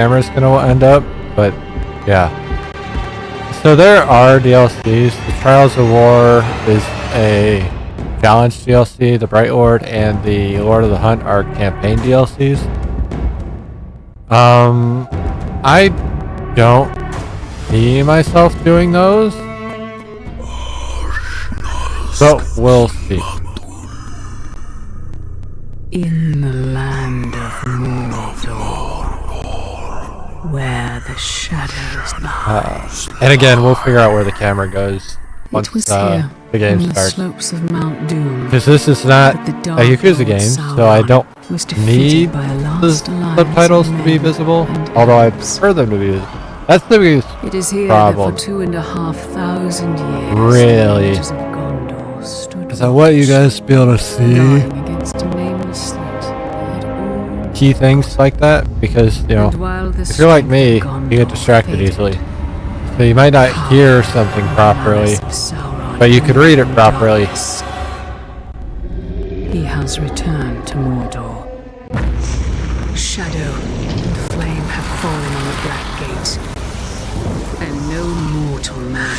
camera's gonna end up, but yeah. So there are DLCs. The Trials of War is a challenge DLC. The Bright Lord and the Lord of the Hunt are campaign DLCs. I don't see myself doing those, but we'll see. In the land of Mordor, where the shadows lie. And again, we'll figure out where the camera goes once It was the here, game on the starts. slopes of Mount Doom, Because this is not that the a Dark Yakuza Lord game, so I Sauron don't was defeated need by a the last alliance subtitles of to be men visible, and although I elves. prefer them to be visible. That's the biggest It is here problem. that for 2,500 years, Really? the Rangers of Gondor stood Is that what you guys be able to see? guarding against a nameless threat that all Key things like that? Because, you know, And while the if you're like me, strength of you get Gondor distracted faded, easily. So you might not hear something properly, but you could read it properly. He has returned to Mordor. Shadow and flame have fallen on the Black Gate, and no mortal man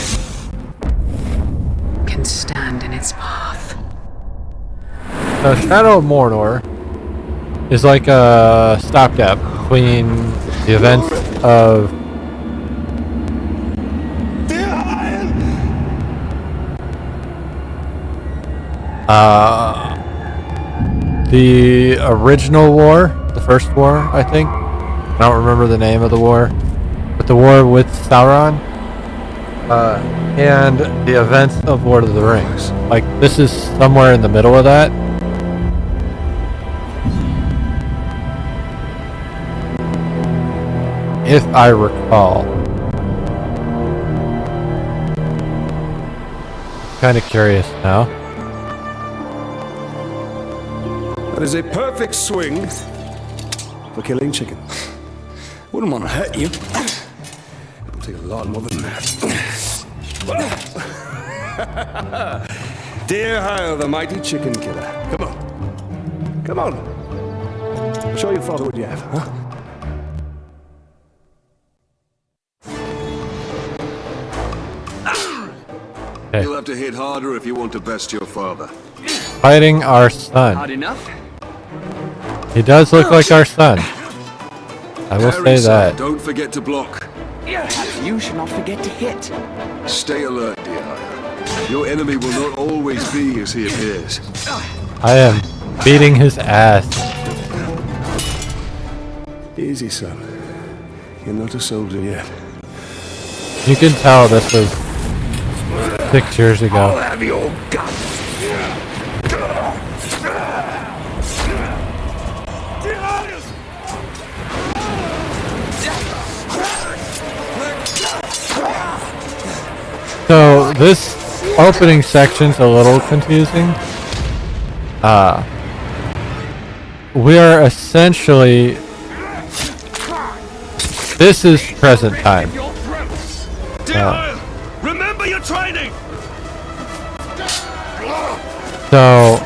can stand in its path. So Shadow of Mordor is like a stopgap between the events of the original war, the first war, I think. I don't remember the name of the war, but the war with Sauron, and the events of Lord of the Rings. Like, this is somewhere in the middle of that. If I recall. Kind of curious now. That is a perfect swing for killing chicken. Wouldn't want to hurt you. It'll take a lot more than that. Dear Hyle, the mighty chicken killer. Come on. Come on. Show your father what you have, huh? Okay. You'll have to hit harder if you want to best your father. Fighting our son. Hard enough? He does look like our son. I will say Harry, son, that. don't forget to block. Perhaps you should not forget to hit. Stay alert, dear Hyle. Your enemy will not always be as he appears. I am beating his ass. Easy, son. You're not a soldier yet. You can tell this was 6 years ago. have your gun. So this opening section's a little confusing. We are essentially, this is present time. Remember your training. So,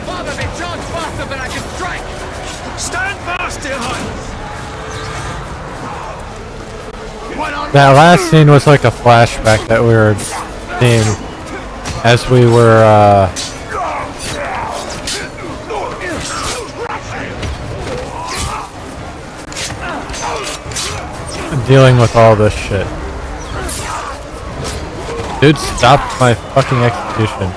Father, they charge faster than I can strike! Stand fast, dear Hyle. that last scene was like a flashback that we were seeing as we were, dealing with all this shit. Dude, stop my fucking execution.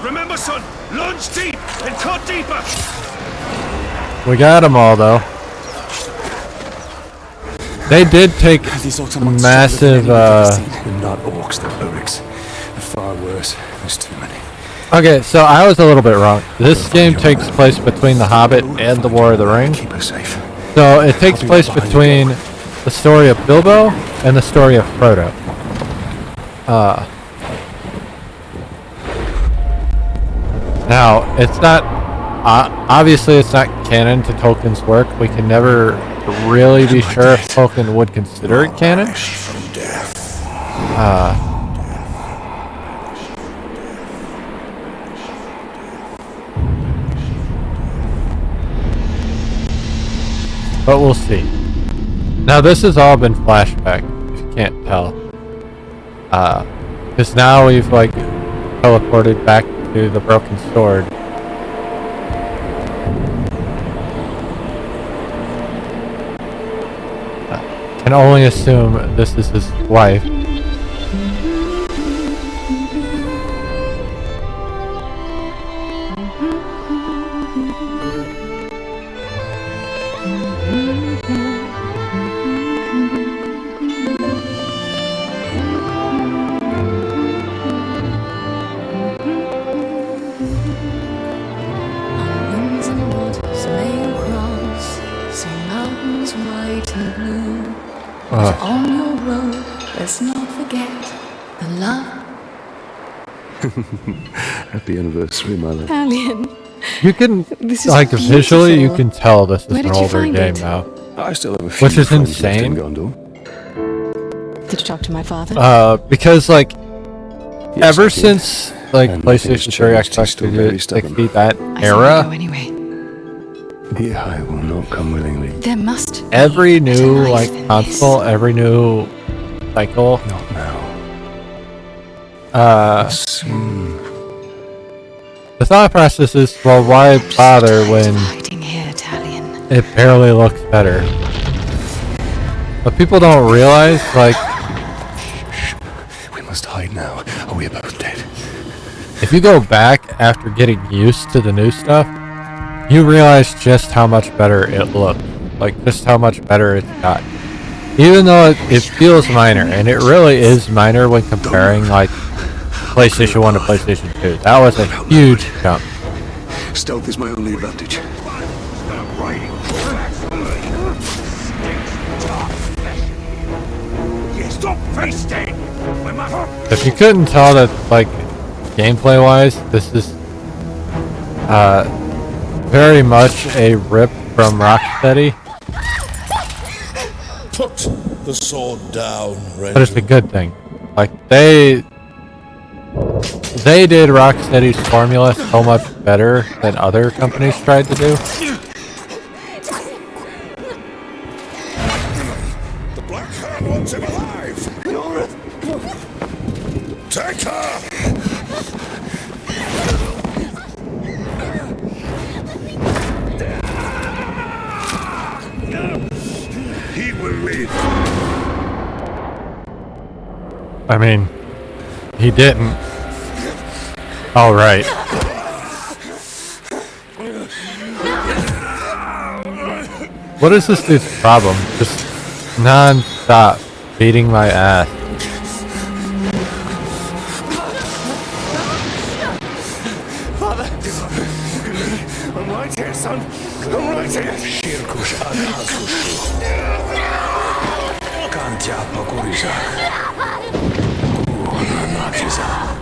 Remember, son, lunge deep and cut deeper. We got them all, though. They did take massive, They're not orcs, they're oryx. They're far worse. There's too many. Okay, so I was a little bit wrong. This game takes place between The Hobbit and The War of the Ring. Keep her safe. So it takes place between the story of Bilbo and the story of Frodo. Now, it's not... obviously, it's not canon to Tolkien's work. We can never really be sure if Tolkien would consider it canon. From death. But we'll see. Now this has all been flashback, if you can't tell. Because now we've like teleported back to the broken sword. Can only assume this is his wife. Winds and waters may cross, see mountains white and blue. But on your road, let's not forget the love. Happy anniversary, my love. Alien. You can, This is like, visually, you beautiful. can tell this is Where an did you older find game it? now. I still have a few Which is friends left in insane. Gondor. Did you talk to my father? Because, like, Yes, ever I did. since, like, And nothing's PlayStation 3, changed. He's Xbox still very 360, stubborn. that I said I'd era, go anyway. I will not come willingly. There must be every a new, life like, in console, every new cycle, Not now. Soon. the thought process is, well, why this. bother Tired when of hiding here, Talion. it barely looks better? But people don't realize, like, We must hide now, or we are both dead. if you go back after getting used to the new stuff, you realize just how much better it looks. Like, just how much better it's got. Even though it feels minor, and it really is minor when comparing, like, PlayStation 1 to PlayStation 2. That was a huge jump. Stealth is my only advantage. Stop feasting! If you couldn't tell that, like, gameplay-wise, this is very much a rip from Rocksteady, Put the sword down, but it's a good thing. Like, they did Rocksteady's formula so much better than other companies tried to do. The Black Hand wants him alive! Take her! He will live. I mean, he didn't. All right. What is this dude's problem? Just non-stop beating my ass. I'm right here, son. I'm right here. Shirkush Adhazushu. Kantya Pakurizak. Nakizak.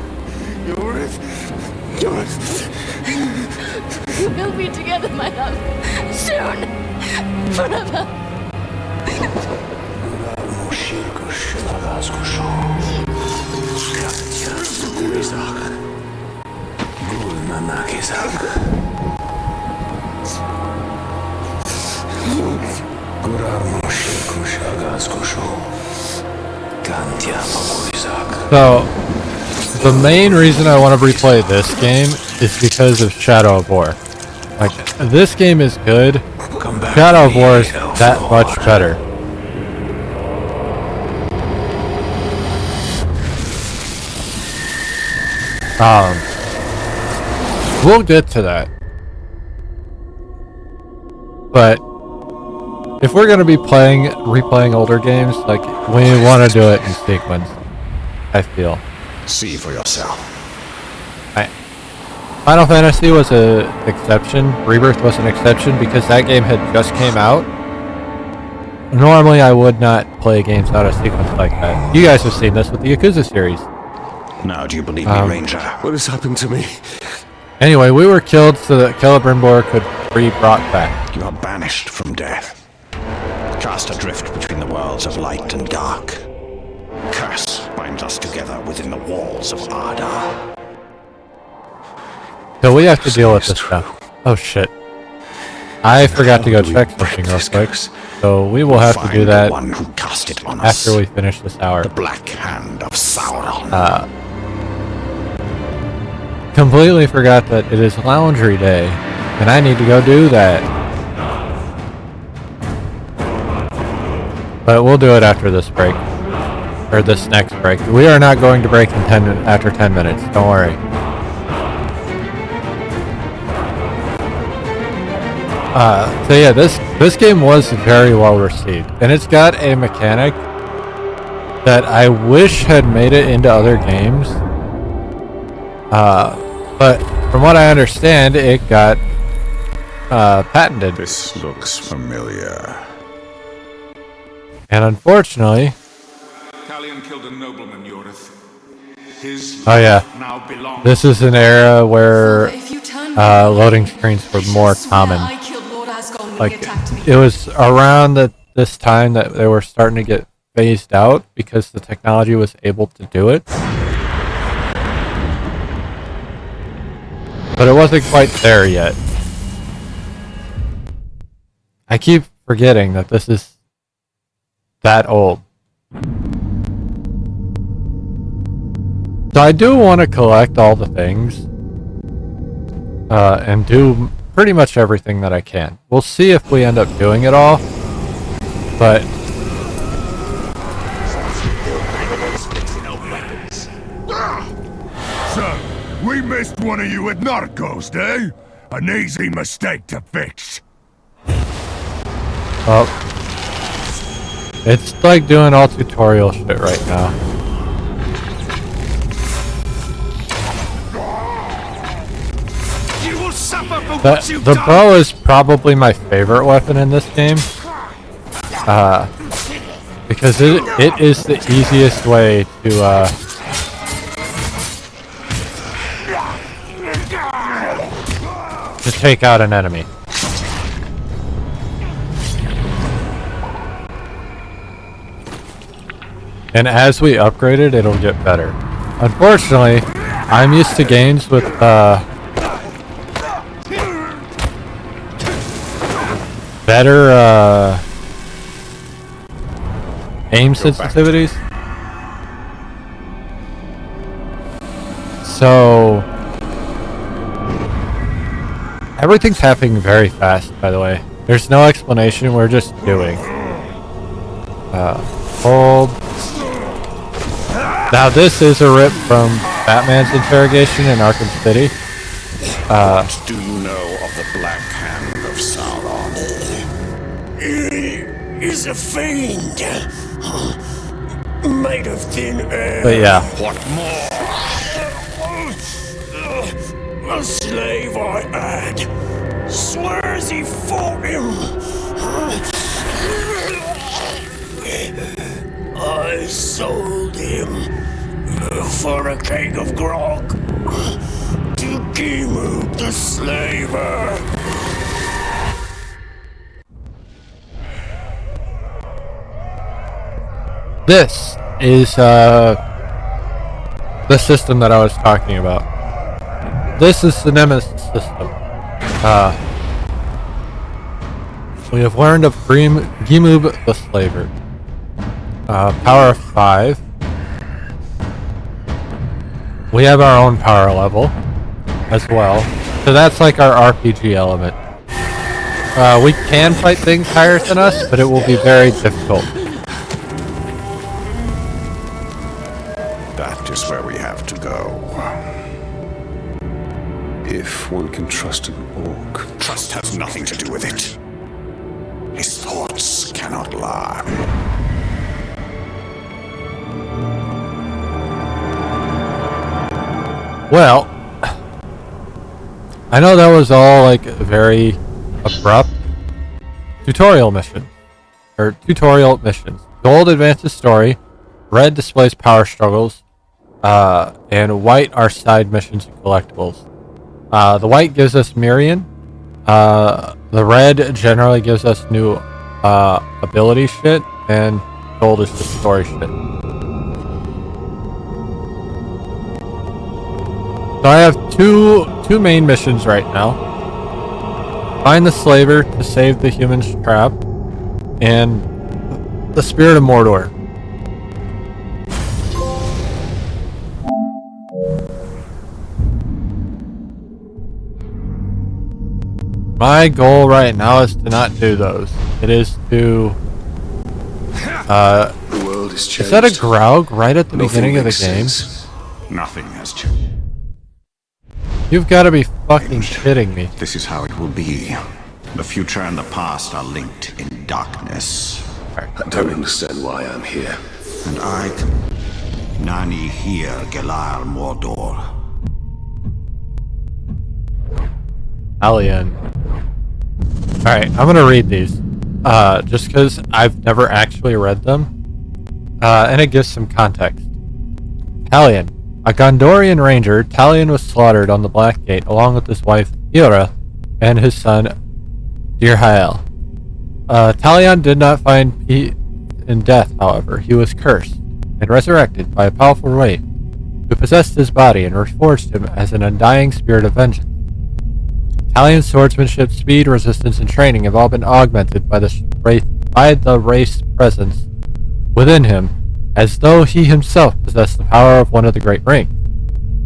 We'll be together, my love. Soon. Forever. Shirkush Adhazushu. Kantya Pakurizak. Nakizak. So, the main reason I want to replay this game is because of Shadow of War. Like, this game is good. Shadow of War is that much better. We'll get to that. But if we're gonna be replaying older games, like, we want to do it in sequence, I feel. See for yourself. Final Fantasy was an exception. Rebirth was an exception because that game had just came out. Normally, I would not play games out of sequence like that. You guys have seen this with the Yakuza series. Now, do you believe me, Ranger? What has happened to me? Anyway, we were killed so that Celebrimbor could be brought back. You are banished from death. cast adrift between the worlds of light and dark. Curse binds us together within the walls of Ardar. So we have to deal with this now. Oh shit. I forgot to go check something real quick. So we will have to do that one who cast it on after us. we finish this hour. The Black Hand of Sauron. Completely forgot that it is Laundry Day, and I need to go do that. But we'll do it after this break. Or this next break. We are not going to break in after 10 minutes, don't worry. So yeah, this game was very well received, and it's got a mechanic that I wish had made it into other games. But from what I understand, it got patented. This looks familiar. And unfortunately, Talion killed a nobleman, Yorith. His oh yeah, now belongs. this is an era where If you turn loading screens were more common. I killed Lord Asgard when Like he attacked me. it was around this time that they were starting to get phased out because the technology was able to do it. But it wasn't quite there yet. I keep forgetting that this is that old. So I do want to collect all the things and do pretty much everything that I can. We'll see if we end up doing it all, but So, we missed one of you at Narcos, eh? An easy mistake to fix. well, it's like doing all tutorial shit right now. You will suffer for what you've The done. bow is probably my favorite weapon in this game. Because it is the easiest way to take out an enemy. And as we upgrade it, it'll get better. Unfortunately, I'm used to games with better aim sensitivities. So everything's happening very fast, by the way. There's no explanation, we're just doing. Hold. Now this is a rip from Batman's interrogation in Arkham City. What do you know of the Black Hand of Sauron? He is a fiend. Made of thin air. But yeah. What more? A slave I had. Swears he fought him. I sold him for a keg of grog to Gimu the slaver. This is the system that I was talking about. This is the Nemesis system. We have learned of Gimu the Slaver. Power of 5. We have our own power level as well. So that's like our RPG element. We can fight things higher than us, but it will be very difficult. That is where we have to go. If one can trust an orc. Trust has nothing to do with it. His thoughts cannot lie. Well, I know that was all like a very abrupt tutorial mission. Or tutorial missions. Gold advances story, red displays power struggles, and white are side missions and collectibles. The white gives us Mirian. The red generally gives us new ability shit, and gold is just story shit. So I have two main missions right now. Find the slaver to save the human's trap, and the spirit of Mordor. My goal right now is to not do those. It is to The world is changed. is that a Graug right at the beginning of the game? Nothing has changed. You've got to be fucking kidding me. This is how it will be. The future and the past are linked in darkness. I don't understand why I'm here. And I, Nani here, Gelar Mordor. Alien. Alright, I'm gonna read these. Just because I've never actually read them. And it gives some context. Talion. A Gondorian ranger, Talion was slaughtered on the Black Gate along with his wife, Ira, and his son, Dirhael. Talion did not find peace in death, however. He was cursed and resurrected by a powerful wraith who possessed his body and reforged him as an undying spirit of vengeance. Talion's swordsmanship, speed, resistance, and training have all been augmented by the wraith's presence within him, as though he himself possessed the power of one of the Great Rings.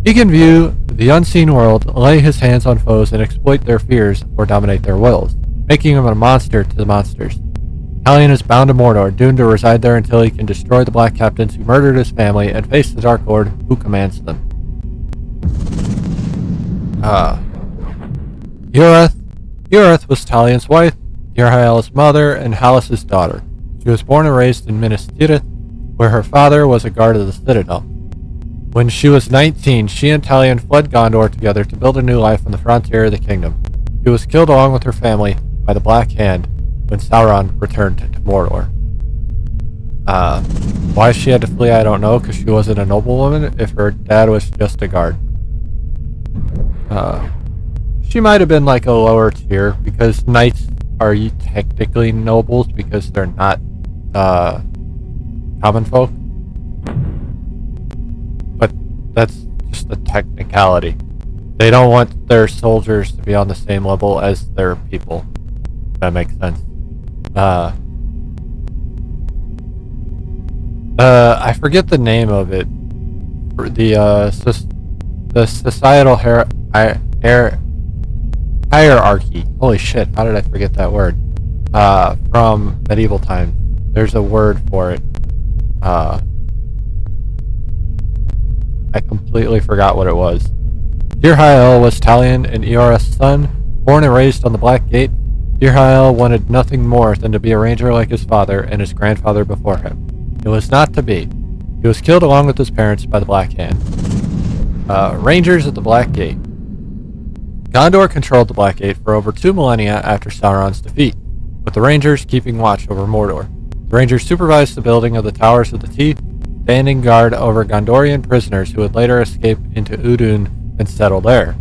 He can view the unseen world, lay his hands on foes, and exploit their fears or dominate their wills, making him a monster to the monsters. Talion is bound to Mordor, doomed to reside there until he can destroy the Black Captains who murdered his family and face the Dark Lord who commands them. Ureth was Talion's wife, Dirhael's mother, and Halas's daughter. She was born and raised in Minas Tirith, where her father was a guard of the Citadel. When she was 19, she and Talion fled Gondor together to build a new life on the frontier of the kingdom. She was killed along with her family by the Black Hand when Sauron returned to Mordor. Why she had to flee, I don't know, because she wasn't a noblewoman if her dad was just a guard. She might have been like a lower tier, because knights are technically nobles because they're not common folk. But that's just a technicality. They don't want their soldiers to be on the same level as their people. If that makes sense. I forget the name of it. The societal hierarchy. Holy shit! How did I forget that word? From medieval times. There's a word for it. I completely forgot what it was. Dirhael was Talion and Eoreth's son, born and raised on the Black Gate. Dirhael wanted nothing more than to be a ranger like his father and his grandfather before him. It was not to be. He was killed along with his parents by the Black Hand. Rangers at the Black Gate. Gondor controlled the Black Gate for over 2 millennia after Sauron's defeat, with the Rangers keeping watch over Mordor. The Rangers supervised the building of the Towers of the Teeth, standing guard over Gondorian prisoners who would later escape into Udun and settle there.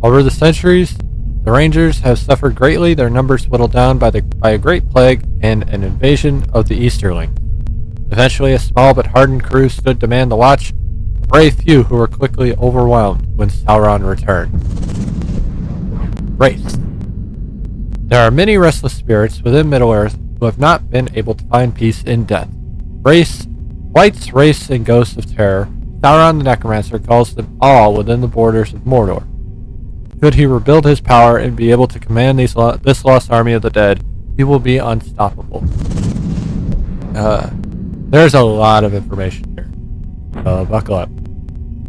Over the centuries, the Rangers have suffered greatly, their numbers whittled down by a great plague and an invasion of the Easterling. Eventually, a small but hardened crew stood to man the watch, a brave few who were quickly overwhelmed when Sauron returned. Wraiths. There are many restless spirits within Middle-earth who have not been able to find peace in death. Wights, wraiths, and ghosts of terror, Sauron the Necromancer calls them all within the borders of Mordor. Could he rebuild his power and be able to command this lost army of the dead, he will be unstoppable. There's a lot of information here. Buckle up.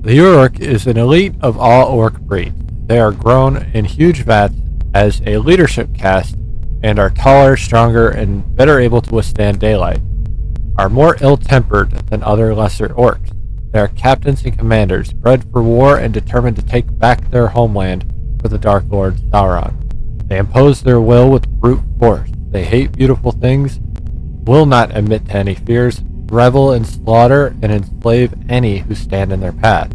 The Uruk is an elite of all orc breeds. They are grown in huge vats as a leadership caste and are taller, stronger, and better able to withstand daylight. Are more ill-tempered than other lesser orcs. They are captains and commanders, bred for war and determined to take back their homeland for the Dark Lord Sauron. They impose their will with brute force. They hate beautiful things, will not admit to any fears, revel in slaughter, and enslave any who stand in their path.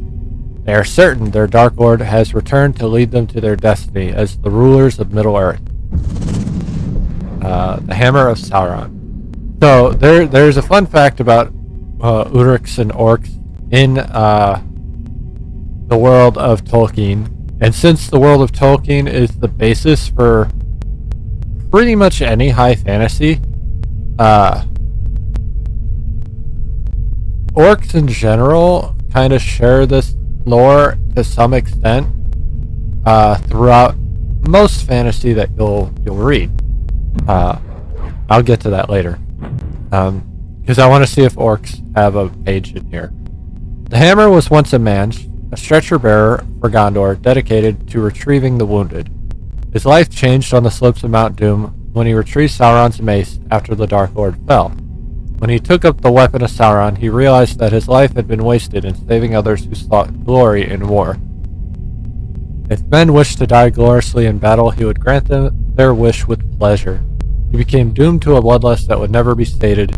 They are certain their Dark Lord has returned to lead them to their destiny as the rulers of Middle-earth. the Hammer of Sauron. So there's a fun fact about Urks and orcs in the world of Tolkien. And since the world of Tolkien is the basis for pretty much any high fantasy, orcs in general kind of share this lore to some extent throughout most fantasy that you'll read. I'll get to that later, because I want to see if orcs have a page in here. The hammer was once a man, a stretcher bearer for Gondor, dedicated to retrieving the wounded. His life changed on the slopes of Mount Doom when he retrieved Sauron's mace after the Dark Lord fell. When he took up the weapon of Sauron, he realized that his life had been wasted in saving others who sought glory in war. If men wished to die gloriously in battle, he would grant them their wish with pleasure. He became doomed to a bloodlust that would never be sated.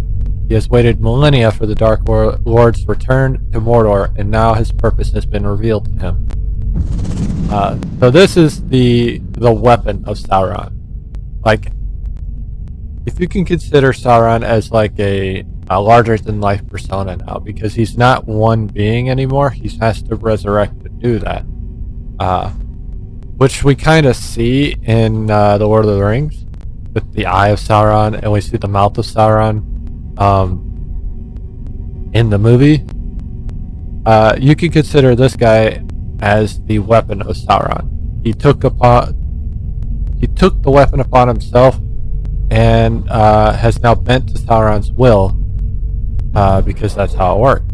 He has waited millennia for the Dark Lord's return to Mordor, and now his purpose has been revealed to him. So this is the weapon of Sauron. Like, if you can consider Sauron as like a larger-than-life persona now, because he's not one being anymore, he has to resurrect to do that. Which we kind of see in The Lord of the Rings, with the Eye of Sauron, and we see the mouth of Sauron in the movie. You can consider this guy as the weapon of Sauron. He took the weapon upon himself, and has now bent to Sauron's will, because that's how it worked.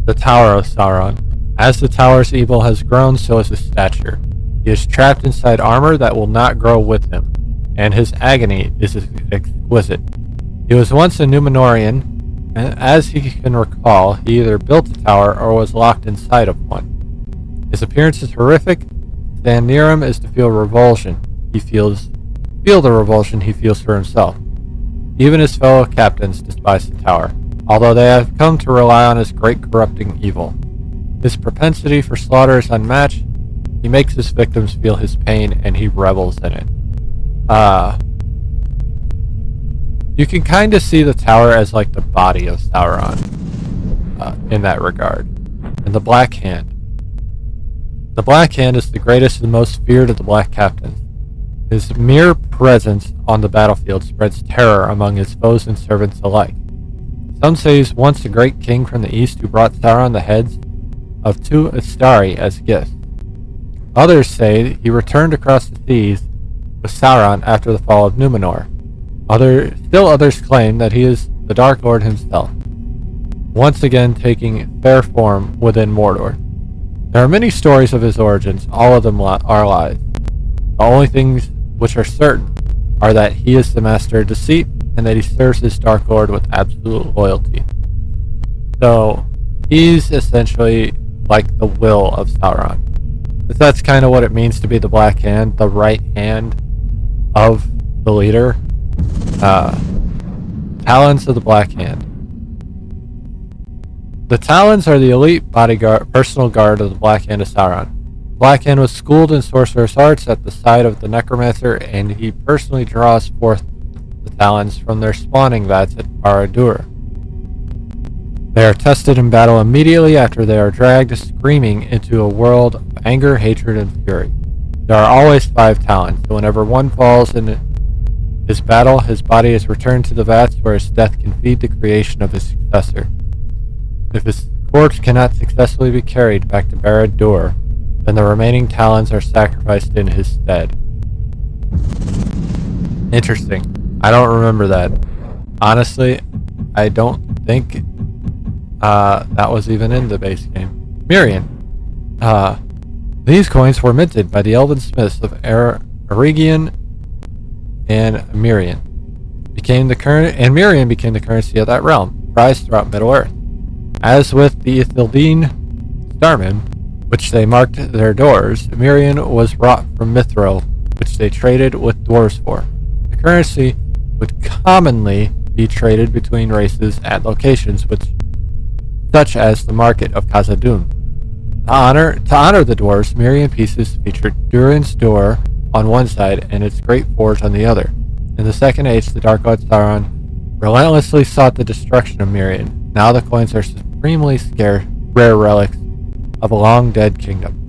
The Tower of Sauron. As the tower's evil has grown, so has his stature. He is trapped inside armor that will not grow with him, and his agony is exquisite. He was once a Númenórean, and as he can recall, he either built a tower or was locked inside of one. His appearance is horrific. To stand near him is to feel revulsion. Feel the revulsion he feels for himself. Even his fellow captains despise the tower, although they have come to rely on his great corrupting evil. His propensity for slaughter is unmatched. He makes his victims feel his pain, and he revels in it. You can kind of see the tower as like the body of Sauron in that regard. And the Black Hand. The Black Hand is the greatest and most feared of the Black Captains. His mere presence on the battlefield spreads terror among his foes and servants alike. Some say he's once a great king from the east who brought Sauron the heads of 2 Astari as gifts. Others say he returned across the seas with Sauron after the fall of Númenor. Still others claim that he is the Dark Lord himself, once again taking fair form within Mordor. There are many stories of his origins, all of them are lies. The only things which are certain are that he is the master of deceit, and that he serves his Dark Lord with absolute loyalty. So, he's essentially like the will of Sauron. But that's kind of what it means to be the Black Hand, the right hand of the leader. Talons of the Black Hand. The Talons are the elite bodyguard, personal guard of the Black Hand of Sauron. Black Hand was schooled in sorcerer's arts at the side of the necromancer, and he personally draws forth the Talons from their spawning vats at Barad-dûr. They are tested in battle immediately after they are dragged screaming into a world of anger, hatred, and fury. There are always 5 Talons, so whenever one falls in his battle, his body is returned to the vats where his death can feed the creation of his successor. If his corpse cannot successfully be carried back to Barad-dûr, then the remaining Talons are sacrificed in his stead. Interesting. I don't remember that. Honestly, I don't think that was even in the base game. Mirian. These coins were minted by the elven smiths of Eregion, and Mirian became the currency of that realm, prized throughout Middle-earth. As with the Ithildine Starmen, which they marked their doors, Mirian was wrought from Mithril, which they traded with dwarves for. The currency would commonly be traded between races at locations such as the market of Khazad-dûm. To honor the dwarves, Mirian pieces featured Durin's door on one side and its great forge on the other. In the Second Age, the Dark Lord Sauron relentlessly sought the destruction of Mirian. Now the coins are supremely scarce, rare relics of a long-dead kingdom.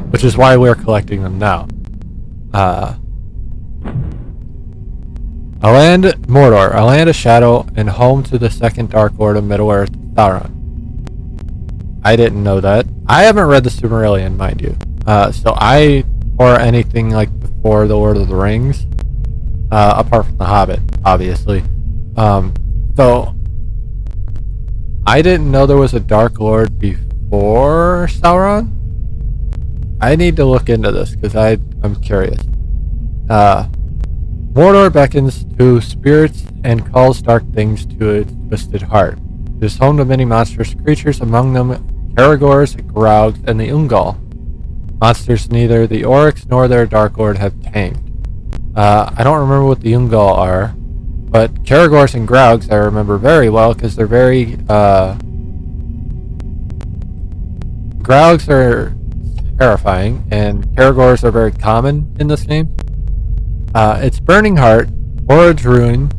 Which is why we're collecting them now. Mordor, a land of shadow and home to the second Dark Lord of Middle-earth, Sauron. I didn't know that. I haven't read the Silmarillion, mind you. Or anything like before the Lord of the Rings, apart from the Hobbit, obviously. So I didn't know there was a Dark Lord before Sauron. I need to look into this because I'm curious. Mordor beckons to spirits and calls dark things to its twisted heart. It is home to many monstrous creatures, among them Caragors, Graugs, and the Ungol. Monsters neither the Oryx nor their Dark Lord have tamed. I don't remember what the Ungol are, but Caragors and Graugs I remember very well because they're very... Graugs are terrifying, and Caragors are very common in this game. Its burning heart, Orodruin,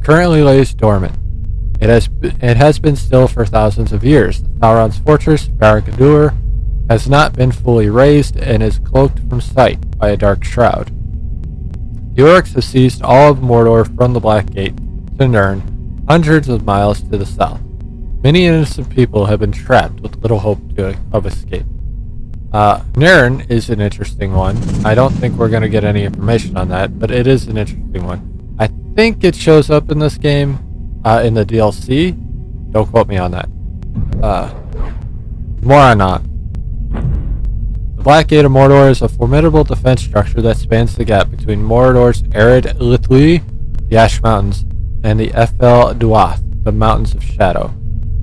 currently lays dormant. It has been still for thousands of years. Sauron's fortress, Barad-dûr, has not been fully razed and is cloaked from sight by a dark shroud. The Orcs have seized all of Mordor from the Black Gate to Nirn, hundreds of miles to the south. Many innocent people have been trapped with little hope of escape. Nirn is an interesting one. I don't think we're going to get any information on that, but it is an interesting one. I think it shows up in this game, in the DLC. Don't quote me on that. More on that. The Black Gate of Mordor is a formidable defense structure that spans the gap between Mordor's arid Lithli, the Ash Mountains, and the Ephel Duath, the Mountains of Shadow.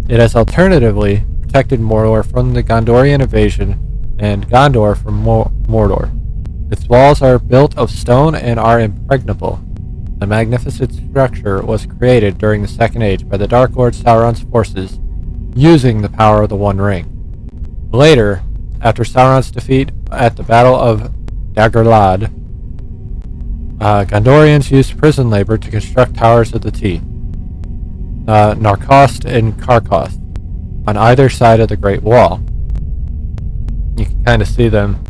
It has alternatively protected Mordor from the Gondorian invasion and Gondor from Mordor. Its walls are built of stone and are impregnable. The magnificent structure was created during the Second Age by the Dark Lord Sauron's forces, using the power of the One Ring. Later, after Sauron's defeat at the Battle of Dagorlad, Gondorians used prison labor to construct Towers of the Tea, Narcost and Carcost, on either side of the Great Wall. You can kind of see them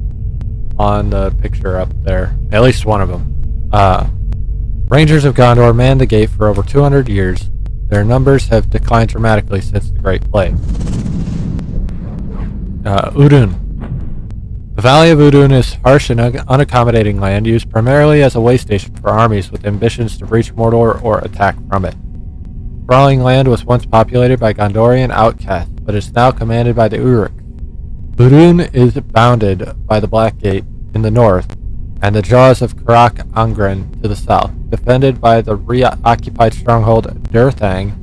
on the picture up there, at least one of them. Rangers of Gondor manned the gate for over 200 years. Their numbers have declined dramatically since the Great Plague. Udun. The Valley of Udun is harsh and unaccommodating land used primarily as a way station for armies with ambitions to reach Mordor or attack from it. Sprawling land was once populated by Gondorian outcasts, but is now commanded by the Uruk. Udun is bounded by the Black Gate in the north and the jaws of Karak Angren to the south, defended by the reoccupied stronghold Durthang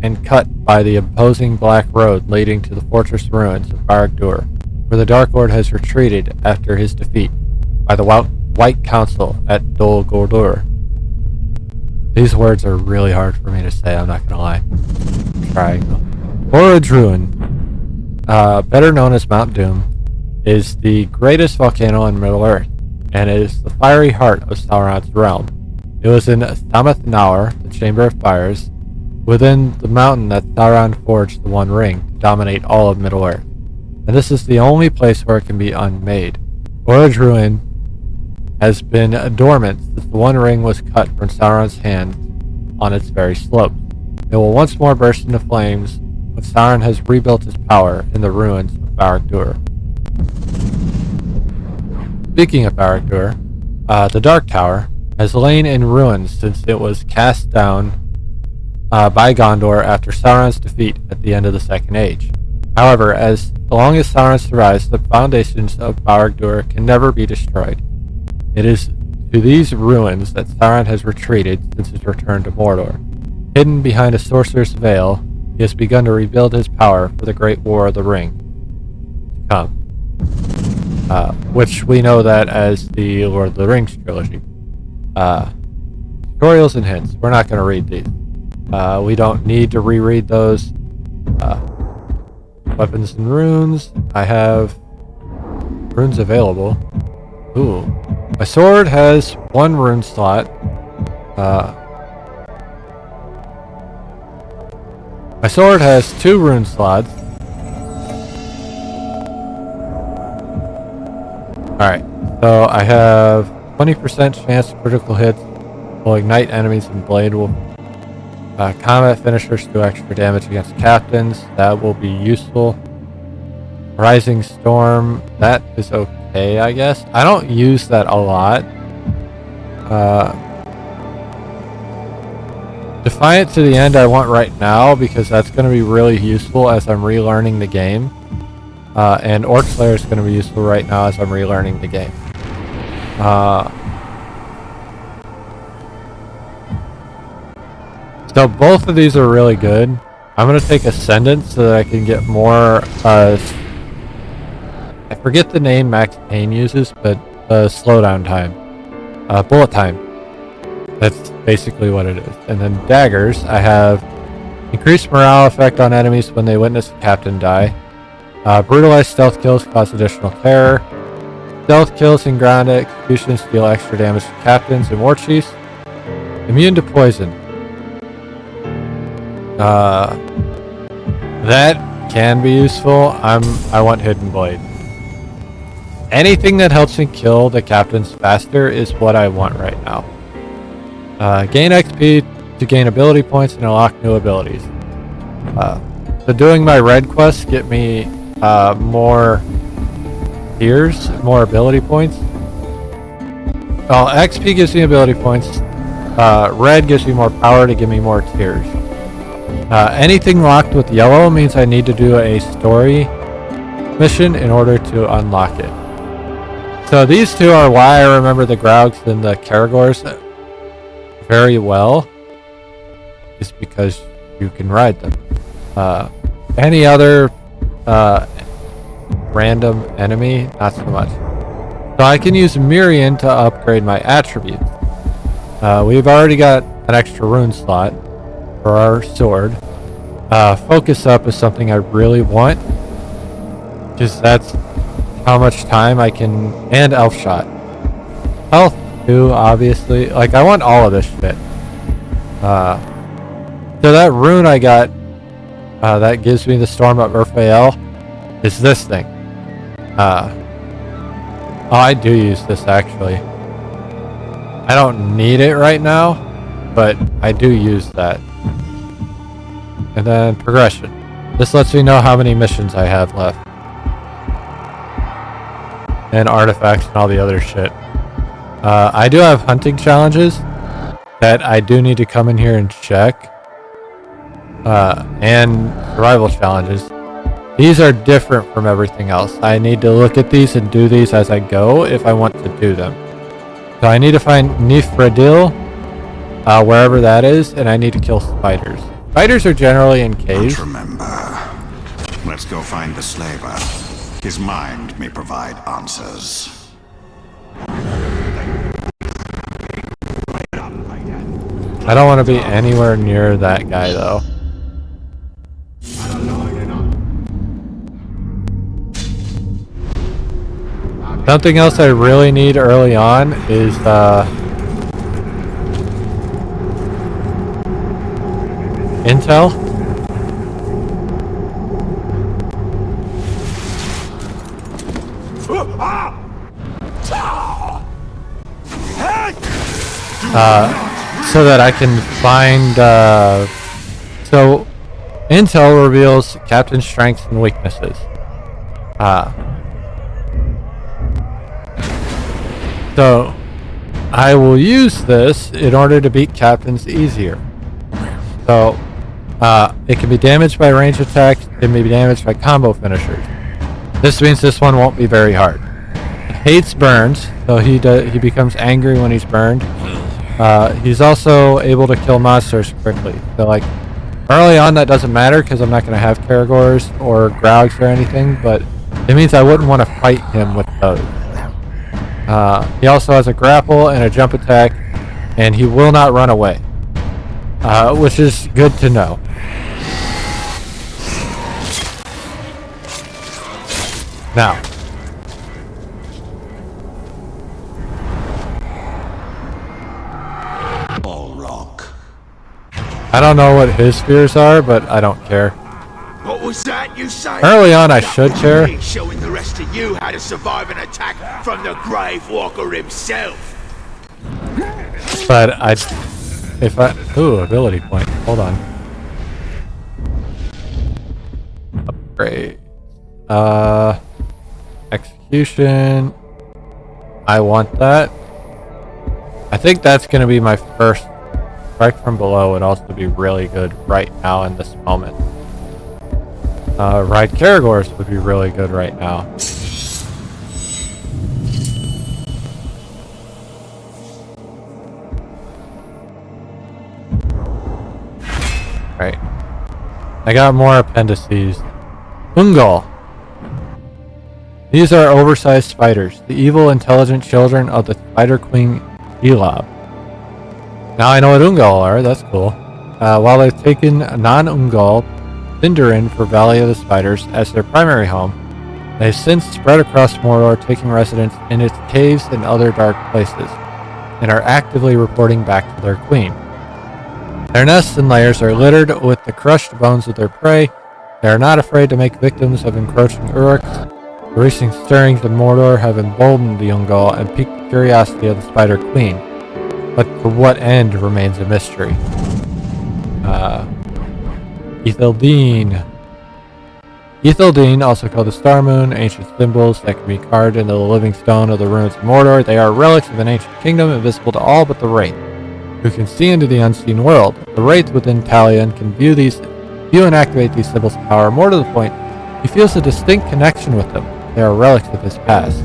and cut by the imposing Black Road leading to the fortress ruins of Barad-dûr, where the Dark Lord has retreated after his defeat by the White Council at Dol Guldur. These words are really hard for me to say, I'm not gonna lie. Triangle. Orodruin, better known as Mount Doom, is the greatest volcano in Middle-earth, and it is the fiery heart of Sauron's realm. It was in Samath Naur, the Chamber of Fires, within the mountain that Sauron forged the One Ring to dominate all of Middle-earth. And this is the only place where it can be unmade. Orodruin has been dormant since the One Ring was cut from Sauron's hand on its very slope. It will once more burst into flames when Sauron has rebuilt his power in the ruins of Barad-dûr. Speaking of Barad-dûr, the Dark Tower has lain in ruins since it was cast down by Gondor after Sauron's defeat at the end of the Second Age. However, as long as Sauron survives, the foundations of Barad-dûr can never be destroyed. It is to these ruins that Sauron has retreated since his return to Mordor. Hidden behind a sorcerer's veil, he has begun to rebuild his power for the Great War of the Ring to come. Which we know that as the Lord of the Rings trilogy. Tutorials and hints. We're not going to read these. We don't need to reread those. weapons and runes. I have runes available. Ooh. My sword has 1 rune slot. My sword has 2 rune slots. Alright, so I have 20% chance critical hits will ignite enemies and blade will combat finishers do extra damage against captains. That will be useful. Rising Storm, that is okay, I guess. I don't use that a lot. Defiant to the End I want right now because that's going to be really useful as I'm relearning the game. And Orc Slayer is going to be useful right now as I'm relearning the game. So both of these are really good. I'm going to take Ascendant so that I can get more... I forget the name Max Payne uses, but slowdown time. Bullet time. That's basically what it is. And then daggers, I have increased morale effect on enemies when they witness a captain die. Brutalized stealth kills cause additional terror. Stealth kills and ground executions deal extra damage to captains and war chiefs. Immune to poison. That can be useful. I want Hidden Blade. Anything that helps me kill the captains faster is what I want right now. Gain XP to gain ability points and unlock new abilities. So doing my red quests get me more tiers, more ability points. Well, XP gives me ability points. Red gives me more power to give me more tiers. Anything locked with yellow means I need to do a story mission in order to unlock it. So these two are why I remember the Graugs and the Caragors very well, is because you can ride them. Any other random enemy, not so much. So I can use Mirian to upgrade my attributes. We've already got an extra rune slot for our sword. Focus Up is something I really want, because that's how much time I can, and Elf Shot. Health too, obviously. Like, I want all of this shit. So that rune I got, that gives me the Storm of Urfael, is this thing. Oh, I do use this actually. I don't need it right now, but I do use that. And then progression. This lets me know how many missions I have left. And artifacts and all the other shit. I do have hunting challenges that I do need to come in here and check. And survival challenges. These are different from everything else. I need to look at these and do these as I go if I want to do them. So I need to find Nifredil, wherever that is, and I need to kill spiders. Spiders are generally in caves. Remember. Let's go find the slaver. His mind may provide answers. I don't want to be anywhere near that guy though. Something else I really need early on is intel. So that I can find so intel reveals captain's strengths and weaknesses. So I will use this in order to beat captains easier. So it can be damaged by range attacks, it can be damaged by combo finishers. This means this one won't be very hard. Hates burns, so he becomes angry when he's burned. He's also able to kill monsters quickly. So like early on that doesn't matter because I'm not going to have Caragors or Graugs or anything, but it means I wouldn't want to fight him with those. He also has a grapple and a jump attack, and he will not run away, which is good to know. Now. All rock. I don't know what his fears are, but I don't care. What was that you say? Early on, I should was care. me showing the rest of you how to survive an attack from the Grave Walker himself. But ooh, ability point. Hold on. Upgrade. Execution. I want that. I think that's going to be my first. Strike from below would also be really good right now in this moment. Ride Caragors would be really good right now. Right. I got more appendices. Ungol. These are oversized spiders, the evil, intelligent children of the Spider Queen Elob. Now I know what Ungol are, that's cool. While they've taken non-Ungol Sindarin for Valley of the Spiders as their primary home, they've since spread across Mordor, taking residence in its caves and other dark places, and are actively reporting back to their queen. Their nests and lairs are littered with the crushed bones of their prey. They are not afraid to make victims of encroaching Uruks. The recent stirrings of Mordor have emboldened the Ungol and piqued the curiosity of the Spider Queen, but to what end remains a mystery. Ithildine. Ithildine, also called the Star Moon, ancient symbols that can be carved into the living stone of the ruins of Mordor. They are relics of an ancient kingdom, invisible to all but the Wraith, who can see into the unseen world. The Wraith within Talion can view and activate these symbols' power. More to the point, he feels a distinct connection with them. They are relics of his past.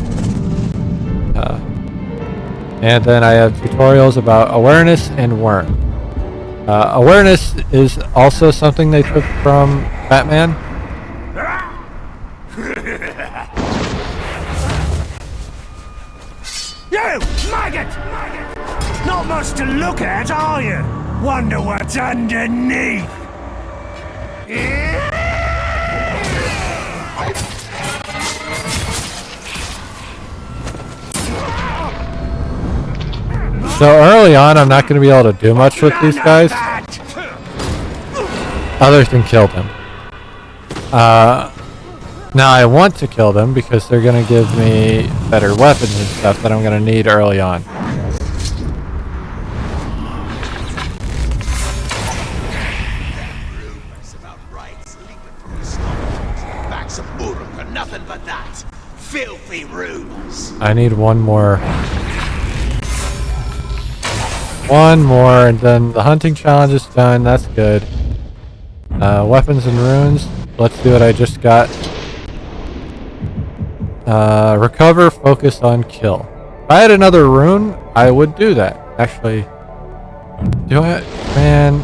And then I have tutorials about awareness and worm. Awareness is also something they took from Batman. You maggot! Not much to look at, are you? Wonder what's underneath. So early on, I'm not going to be able to do much with these guys, other than kill them. Now I want to kill them because they're going to give me better weapons and stuff that I'm going to need early on. Rumors about rights leaping from the slums. Backs of Uruk are nothing but that. Filthy rumors. I need one more. One more, and then the hunting challenge is done. That's good. Weapons and runes. Let's do what I just got. Recover, focus on kill. If I had another rune, I would do that. Actually, do it, man.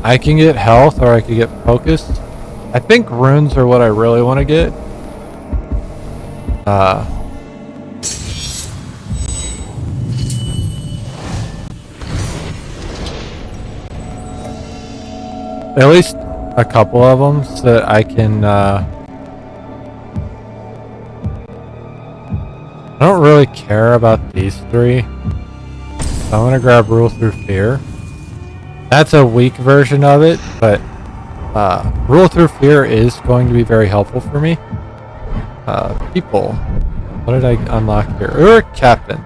I can get health, or I could get focus. I think runes are what I really want to get. At least a couple of them so that I can, I don't really care about these three. So I'm gonna grab Rule Through Fear. That's a weak version of it, but Rule Through Fear is going to be very helpful for me. People. What did I unlock here? Uruk Captains.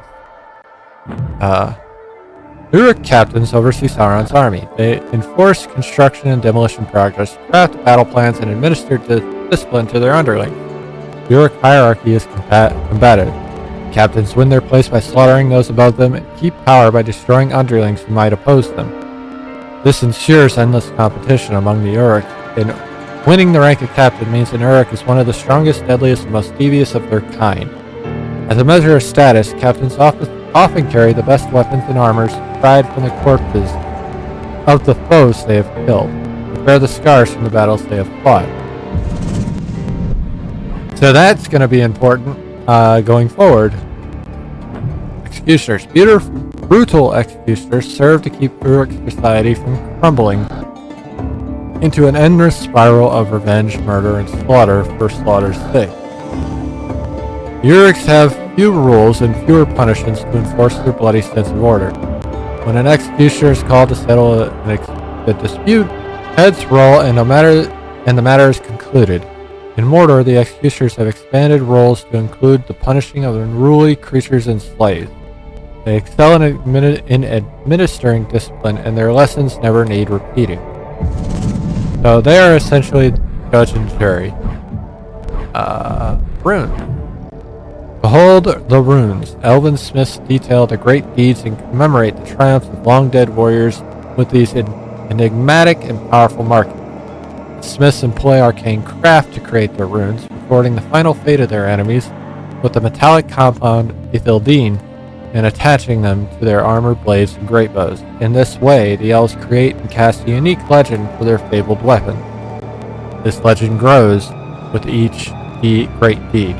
Uruk Captains oversee Sauron's army. They enforce construction and demolition progress, craft battle plans, and administer discipline to their underlings. The Uruk hierarchy is combative. Captains win their place by slaughtering those above them and keep power by destroying underlings who might oppose them. This ensures endless competition among the Uruk, and winning the rank of captain means an Uruk is one of the strongest, deadliest, and most devious of their kind. As a measure of status, captains often carry the best weapons and armors fried from the corpses of the foes they have killed, and bear the scars from the battles they have fought. So that's going to be important going forward. Executioners. Brutal executioners serve to keep Uruk society from crumbling into an endless spiral of revenge, murder, and slaughter for slaughter's sake. The Urix have fewer rules and fewer punishments to enforce their bloody sense of order. When an executioner is called to settle a dispute, heads roll and the matter is concluded. In Mordor, the executioners have expanded roles to include the punishing of unruly creatures and slaves. They excel in administering discipline, and their lessons never need repeating. So they are essentially judge and jury. Runes. Behold the runes. Elven smiths detail the great deeds and commemorate the triumphs of long-dead warriors with these enigmatic and powerful markings. The smiths employ arcane craft to create their runes, recording the final fate of their enemies with the metallic compound Ithildine and attaching them to their armored blades and greatbows. In this way, the elves create and cast a unique legend for their fabled weapon. This legend grows with each great deed.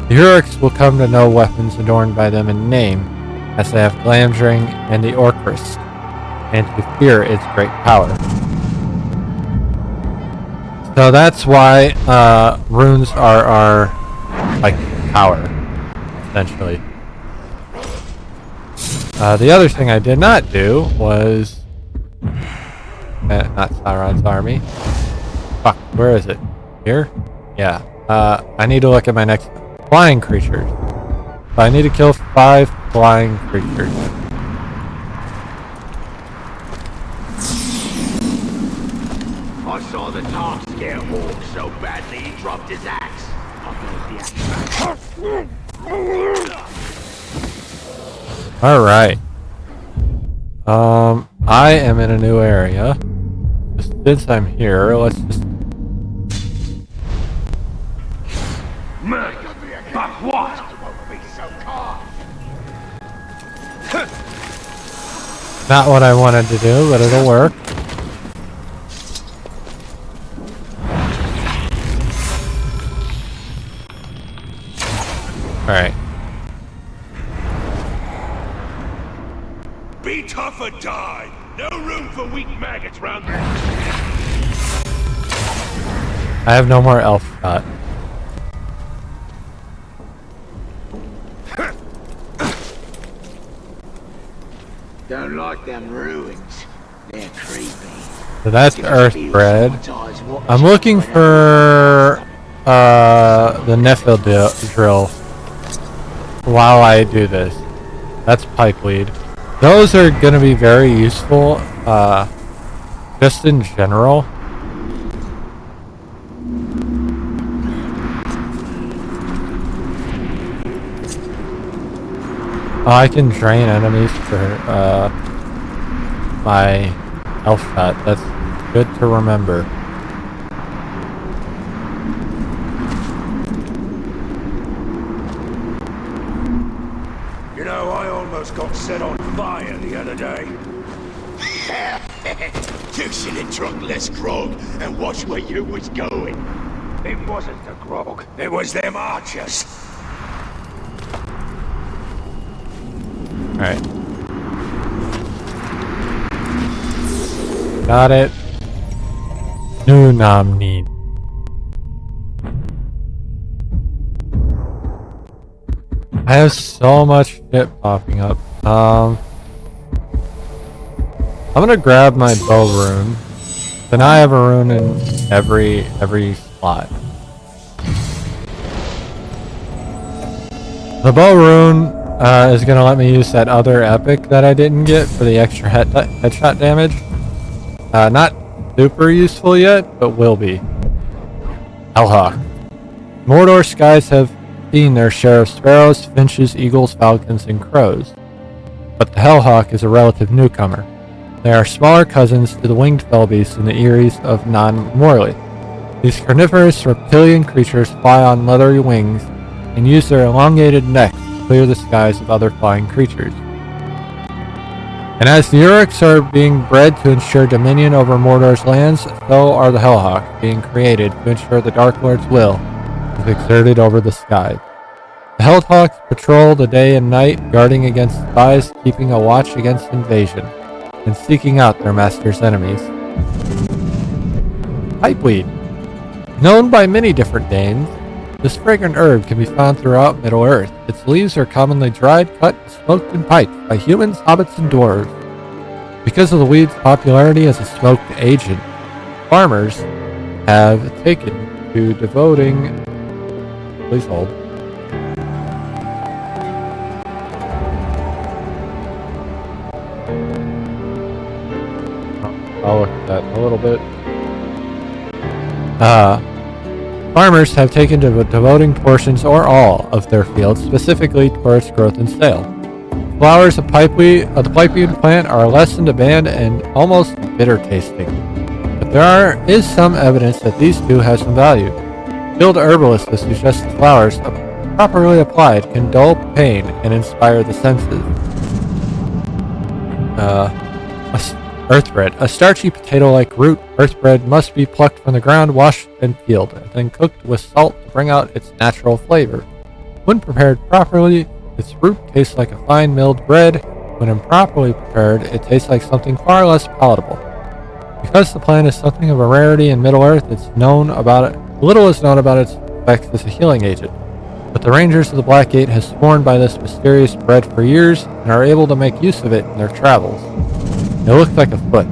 The Urix will come to know weapons adorned by them in name, as they have Glamdring and the Orcrist, and to fear its great power. So that's why runes are like power, essentially. The other thing I did not do was not Sauron's army. Fuck, where is it? Here? Yeah. I need to look at my next flying creatures. So I need to kill 5 flying creatures. I saw the Dark scare Hawk so badly he dropped his axe. Alright. I am in a new area. Since I'm here, let's just... But what? Not what I wanted to do, but it'll work. Alright. Be tough or die. No room for weak maggots round there. I have no more elf shot. Don't like them ruins. They're creepy. So that's Earthbred. I'm looking for the Nephil drill while I do this. That's pipeweed. Those are going to be very useful just in general. Oh, I can drain enemies for my health shot. That's good to remember. You know, I almost got set on fire the other day. You should have drunk less grog and watched where you was going. It wasn't the grog, it was them archers. Alright. Got it. New nom need. I have so much shit popping up. I'm gonna grab my bow rune. So now I have a rune in every slot. The bow rune is gonna let me use that other epic that I didn't get for the extra headshot damage. Not super useful yet, but will be. Hellhawk. Mordor skies have seen their share of sparrows, finches, eagles, falcons, and crows. But the Hellhawk is a relative newcomer. They are smaller cousins to the winged fellbeasts in the Eyries of Non-Morley. These carnivorous reptilian creatures fly on leathery wings and use their elongated necks to clear the skies of other flying creatures. And as the Urix are being bred to ensure dominion over Mordor's lands, so are the Hellhawk being created to ensure the Dark Lord's will is exerted over the sky. The Hellhawks patrol the day and night, guarding against spies, keeping a watch against invasion, and seeking out their master's enemies. pipeweed. Known by many different names, this fragrant herb can be found throughout Middle-earth. Its leaves are commonly dried, cut, smoked, and piped by humans, hobbits, and dwarves. Because of the weed's popularity as a smoked agent, farmers have taken to devoting... Please hold. I'll look at that in a little bit. Farmers have taken to devoting portions or all of their fields specifically for its growth and sale. Flowers of the pipeweed plant are less in demand and almost bitter tasting. But there is some evidence that these two have some value. Skilled herbalists have suggested flowers, properly applied, can dull pain and inspire the senses. Earthbread. A starchy potato-like root, earthbread must be plucked from the ground, washed and peeled, and then cooked with salt to bring out its natural flavor. When prepared properly, its root tastes like a fine milled bread. When improperly prepared, it tastes like something far less palatable. Because the plant is something of a rarity in Middle-earth, little is known about its effects as a healing agent. But the Rangers of the Blackgate have sworn by this mysterious bread for years and are able to make use of it in their travels. It looks like a foot.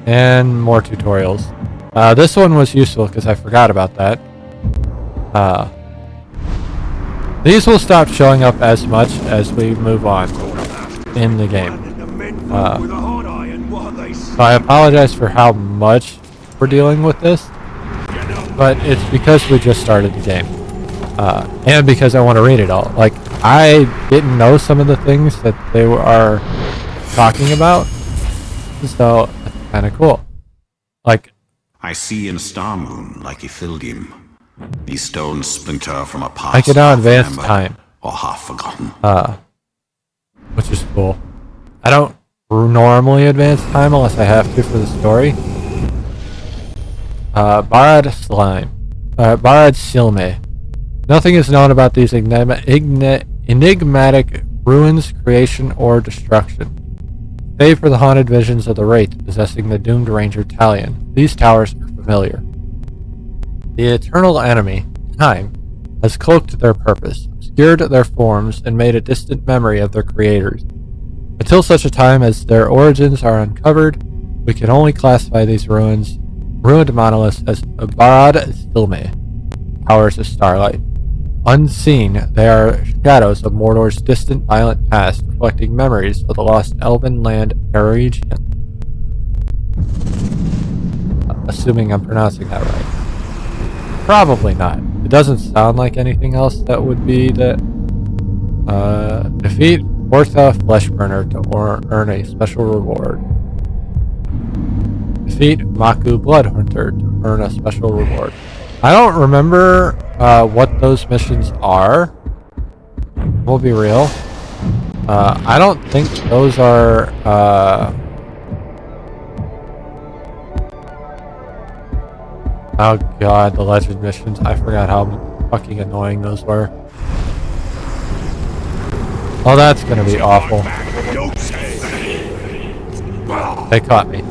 And more tutorials. This one was useful because I forgot about that. These will stop showing up as much as we move on in the game. So I apologize for how much we're dealing with this, but it's because we just started the game. And because I want to read it all. Like, I didn't know some of the things that they are talking about, so it's kind of cool. Like, I see in Star Moon like Ifildim. These stones splinter from a past I can now half advance remembered time, or half forgotten. which is cool. I don't normally advance time unless I have to for the story. Barad Silme. Nothing is known about these enigmatic ruins, creation, or destruction. Save for the haunted visions of the Wraith possessing the doomed Ranger Talion, these towers are familiar. The eternal enemy, time, has cloaked their purpose, obscured their forms, and made a distant memory of their creators. Until such a time as their origins are uncovered, we can only classify these ruined monoliths as Barad Silme, Powers of Starlight. Unseen, they are shadows of Mordor's distant, violent past, reflecting memories of the lost elven land Eregion. Assuming I'm pronouncing that right. Probably not. It doesn't sound like anything else that would be that. Defeat Ortha Fleshburner to earn a special reward. Defeat Maku Bloodhunter to earn a special reward. I don't remember what those missions are. We'll be real. I don't think those are... Oh god, the legend missions. I forgot how fucking annoying those were. Oh, that's gonna be awful. They caught me.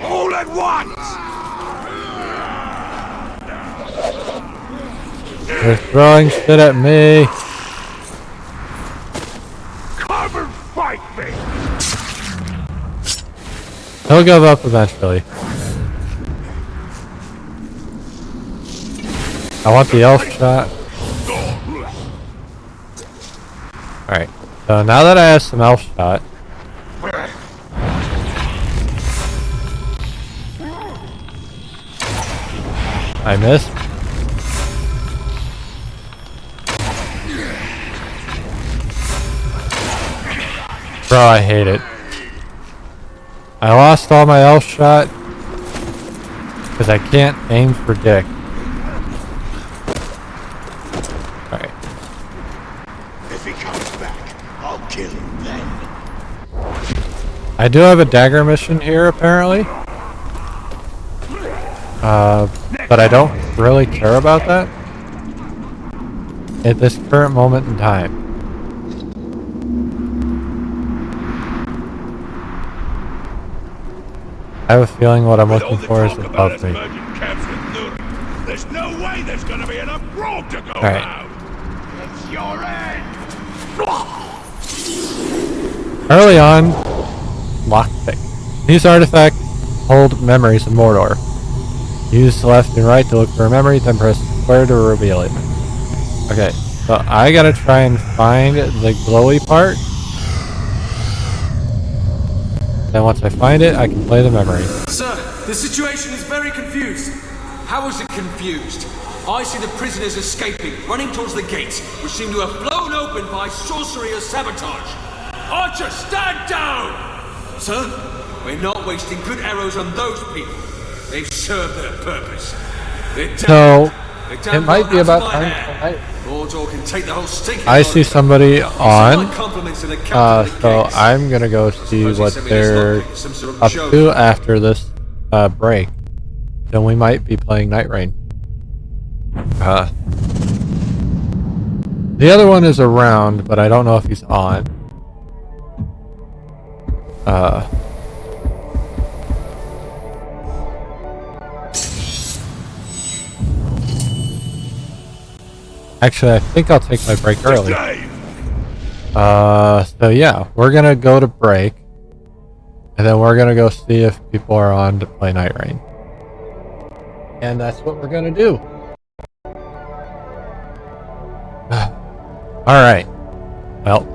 All at once! They're throwing shit at me. Come and fight me! He'll give up eventually. I want the elf shot. Alright, so now that I have some elf shot, I missed. Bro, I hate it. I lost all my elf shot because I can't aim for dick. Alright. If he comes back, I'll kill him then. I do have a dagger mission here, apparently. But I don't really care about that at this current moment in time. I have a feeling what I'm With all looking the for is talk about above us me. merging camps with Nurg, there's no way there's gonna be enough grog to go Alright. around. It's your end. Early on, lockpick. These artifacts hold memories of Mordor. Use left and right to look for a memory, then press square to reveal it. Okay, so I gotta try and find the glowy part. Then once I find it, I can play the memory. Sir, the situation is very confused. How is it confused? I see the prisoners escaping, running towards the gates, which seem to have blown open by sorcery or sabotage. Archer, stand down! Sir, we're not wasting good arrows on those people. They've served their purpose. They're So, down it might be about my time hair. tonight. Mordor can take the whole stinking I see lot of it. somebody My on, compliments to the captain of the so gates. I'm gonna go see Suppose he what sent me this they're lockpick as some sort of up joke. to after this break. Then we might be playing Night Rain. The other one is around, but I don't know if he's on. Actually, I think I'll take my break early. So yeah, we're gonna go to break, and then we're gonna go see if people are on to play Night Rain. And that's what we're gonna do. Alright. Well,